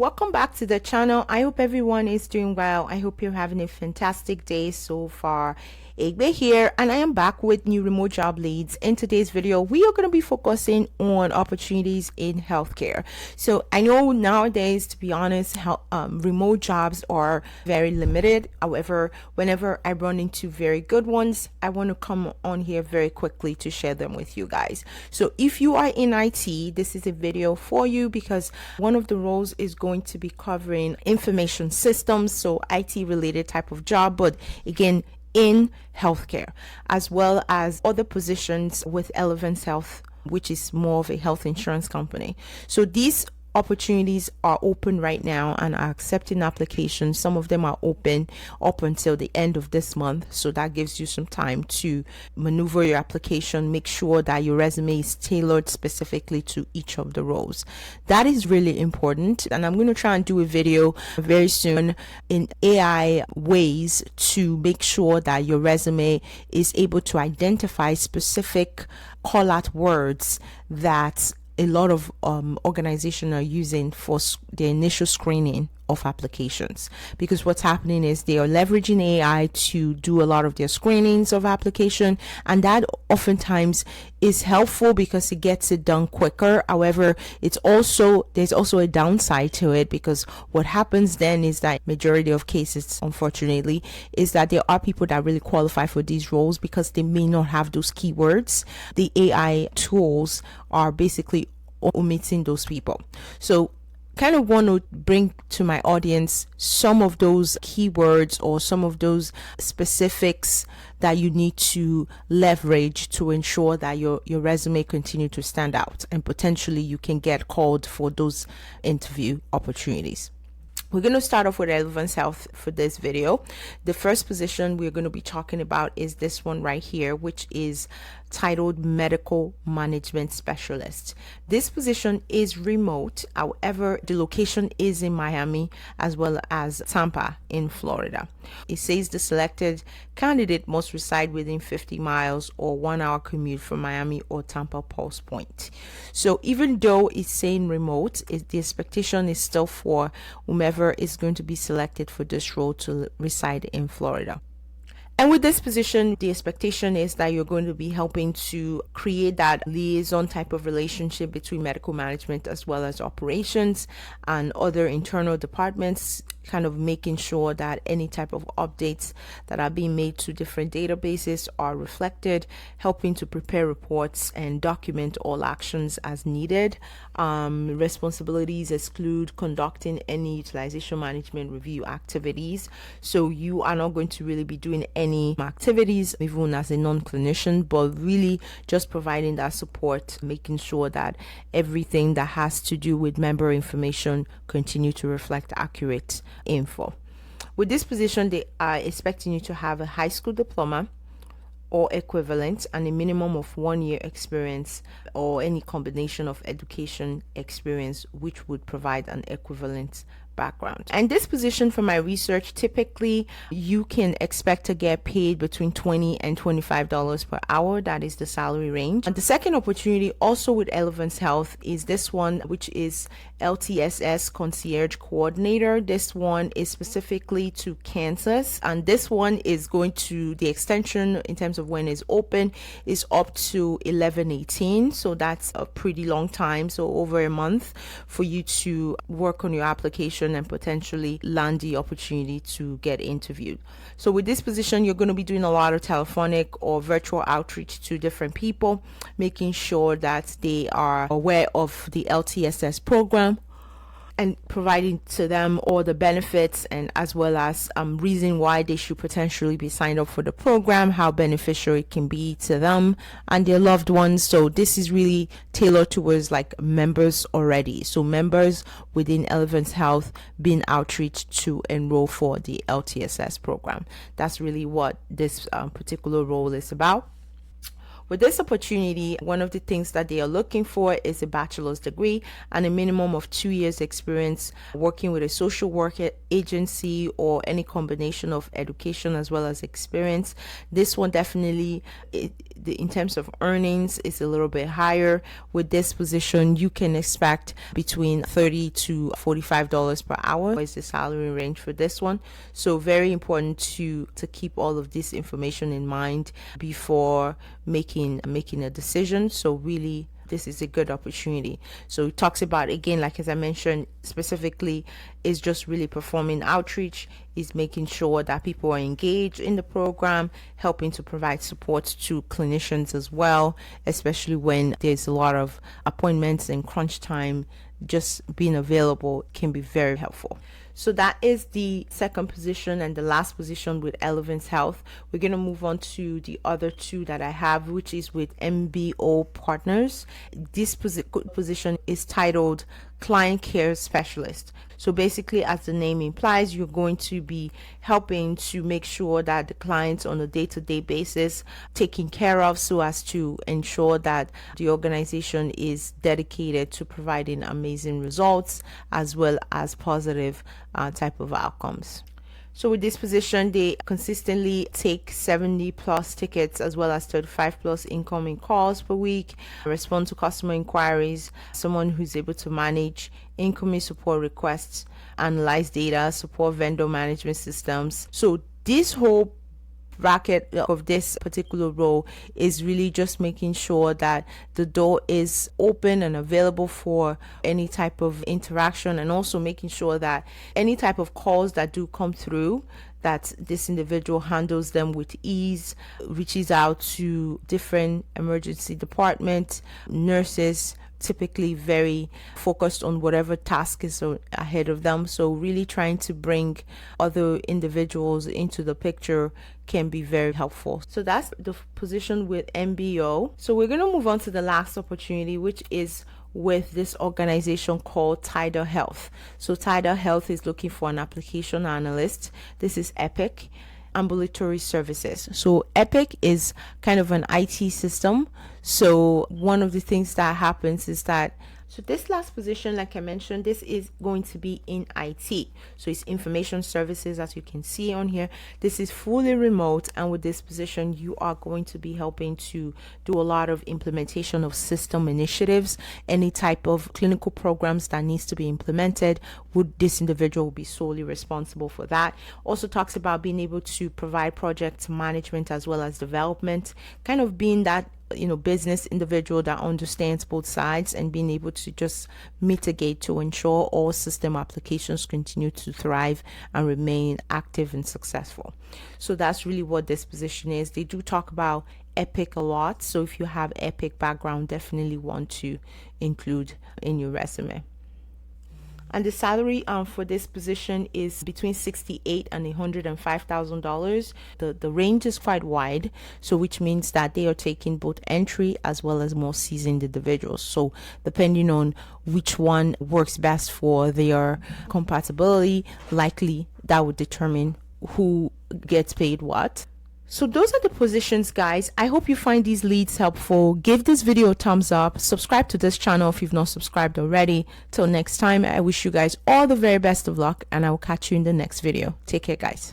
Welcome back to the channel. I hope everyone is doing well. I hope you're having a fantastic day so far. Egbe here, and I am back with new remote job leads. In today's video, we are going to be focusing on opportunities in healthcare. So I know nowadays, to be honest, remote jobs are very limited. However, whenever I run into very good ones, I want to come on here very quickly to share them with you guys. So if you are in IT, this is a video for you because one of the roles is going to be covering information systems, so IT related type of job, but again in healthcare, as well as other positions with Elevance Health, which is more of a health insurance company. So these opportunities are open right now and are accepting applications. Some of them are open up until the end of this month, so that gives you some time to maneuver your application, make sure that your resume is tailored specifically to each of the roles. That is really important, and I'm going to try and do a video very soon in AI ways to make sure that your resume is able to identify specific call out words that a lot of organizations are using for the initial screening of applications, because what's happening is they are leveraging AI to do a lot of their screenings of application, and that oftentimes is helpful because it gets it done quicker. However, there's also a downside to it, because what happens then is that majority of cases, unfortunately, is that there are people that really qualify for these roles because they may not have those keywords. The AI tools are basically omitting those people. So kind of want to bring to my audience some of those keywords or some of those specifics that you need to leverage to ensure that your resume continue to stand out and potentially you can get called for those interview opportunities. We're going to start off with Elevance Health for this video. The first position we're going to be talking about is this one right here, which is titled Medical Management Specialist. This position is remote. However, the location is in Miami as well as Tampa in Florida. It says the selected candidate must reside within 50 miles or 1 hour commute from Miami or Tampa Pulse Point. So even though it's saying remote, the expectation is still for whomever is going to be selected for this role to reside in Florida. And with this position, the expectation is that you're going to be helping to create that liaison type of relationship between medical management as well as operations and other internal departments, kind of making sure that any type of updates that are being made to different databases are reflected, helping to prepare reports and document all actions as needed. Responsibilities exclude conducting any utilization management review activities. So you are not going to really be doing any activities even as a non-clinician, but really just providing that support, making sure that everything that has to do with member information continue to reflect accurate info. With this position, they are expecting you to have a high school diploma or equivalent and a minimum of 1 year experience or any combination of education experience which would provide an equivalent background. And this position, from my research, typically you can expect to get paid between $20 and $25 per hour. That is the salary range. And the second opportunity also with Elevance Health is this one, which is LTSS Concierge Coordinator. This one is specifically to Kansas, and this one is going to, the extension in terms of when it's open is up to 11/18, so that's a pretty long time, so over a month for you to work on your application and potentially land the opportunity to get interviewed. So with this position, you're going to be doing a lot of telephonic or virtual outreach to different people, making sure that they are aware of the LTSS program and providing to them all the benefits, and as well as reason why they should potentially be signed up for the program, how beneficial it can be to them and their loved ones. So this is really tailored towards like members already. So members within Elevance Health being outreach to enroll for the LTSS program. That's really what this particular role is about. With this opportunity, one of the things that they are looking for is a bachelor's degree and a minimum of 2 years experience working with a social work agency or any combination of education as well as experience. This one definitely, in terms of earnings, is a little bit higher. With this position, you can expect between $30 to $45 per hour is the salary range for this one. So very important to keep all of this information in mind before making a decision. So really, this is a good opportunity. So it talks about, again, like as I mentioned, specifically is just really performing outreach, is making sure that people are engaged in the program, helping to provide support to clinicians as well, especially when there's a lot of appointments and crunch time. Just being available can be very helpful. So that is the second position and the last position with Elevance Health. We're going to move on to the other two that I have, which is with MBO Partners. This position is titled Client Care Specialist. So basically, as the name implies, you're going to be helping to make sure that the clients on a day-to-day basis taken care of, so as to ensure that the organization is dedicated to providing amazing results as well as positive type of outcomes. So with this position, they consistently take 70 plus tickets as well as 35 plus incoming calls per week, respond to customer inquiries, someone who's able to manage incoming support requests, analyze data, support vendor management systems. So this whole bracket of this particular role is really just making sure that the door is open and available for any type of interaction, and also making sure that any type of calls that do come through, that this individual handles them with ease, reaches out to different emergency departments, nurses, typically very focused on whatever task is ahead of them. So really trying to bring other individuals into the picture can be very helpful. So that's the position with MBO. So we're going to move on to the last opportunity, which is with this organization called Tidal Health. So Tidal Health is looking for an application analyst. This is Epic ambulatory services. So Epic is kind of an IT system. So one of the things that happens is that, so this last position, like I mentioned, this is going to be in IT. So it's information services, as you can see on here. This is fully remote, and with this position, you are going to be helping to do a lot of implementation of system initiatives. Any type of clinical programs that needs to be implemented, this individual will be solely responsible for that. Also talks about being able to provide project management as well as development, kind of being that business individual that understands both sides and being able to just mitigate to ensure all system applications continue to thrive and remain active and successful. So that's really what this position is. They do talk about Epic a lot, so if you have Epic background, definitely want to include in your resume. And the salary for this position is between $68,000 and $105,000. The range is quite wide, so which means that they are taking both entry as well as more seasoned individuals. So depending on which one works best for their compatibility, likely that would determine who gets paid what. So those are the positions, guys. I hope you find these leads helpful. Give this video a thumbs up. Subscribe to this channel if you've not subscribed already. Till next time, I wish you guys all the very best of luck, and I will catch you in the next video. Take care, guys.